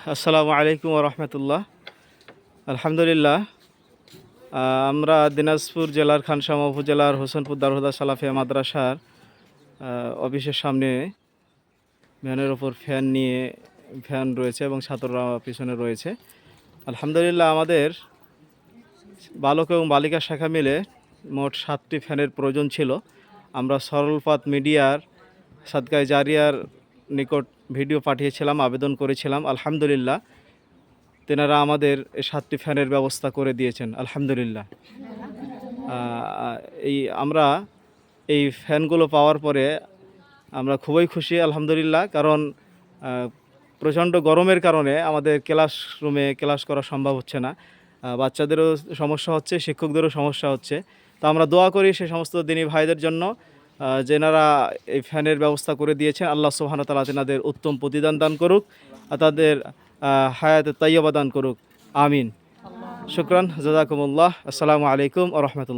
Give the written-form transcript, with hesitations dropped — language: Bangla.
আসসালামু আলাইকুম রহমতুল্লাহ। আলহামদুলিল্লাহ, আমরা দিনাজপুর জেলার খানসামা উপজেলার হোসেনপুর দারুল সালাফিয়া মাদ্রাসার অফিসের সামনে ভ্যানের ওপর ফ্যান রয়েছে এবং ছাত্ররা পিছনে রয়েছে। আলহামদুলিল্লাহ, আমাদের বালক এবং বালিকা শাখা মিলে মোট 7টি ফ্যানের প্রয়োজন ছিল। আমরা সরলপাত মিডিয়ার সাদকায়ে জারিয়ার নিকট ভিডিও পাঠিয়েছিলাম, আবেদন করেছিলাম। আলহামদুলিল্লাহ, তেনারা আমাদের এই 7টি ফ্যানের ব্যবস্থা করে দিয়েছেন। আলহামদুলিল্লাহ, আমরা এই ফ্যানগুলো পাওয়ার পরে আমরা খুবই খুশি। আলহামদুলিল্লাহ, কারণ প্রচণ্ড গরমের কারণে আমাদের ক্লাসরুমে ক্লাস করা সম্ভব হচ্ছে না। বাচ্চাদেরও সমস্যা হচ্ছে, শিক্ষকদেরও সমস্যা হচ্ছে। তো আমরা দোয়া করি সেই সমস্ত দিনী ভাইদের জন্য যেনারা এই ফ্যানের ব্যবস্থা করে দিয়েছেন। আল্লাহ সুবহানাহু ওয়া তাআলা তেনাদের উত্তম প্রতিদান দান করুক, তাদের হায়াতে তাইয়্যিবা দান করুক। আমিন। শুকরান, জাযাকুমুল্লাহ। আসসালামু আলাইকুম ওয়া রাহমাতুল্লাহ।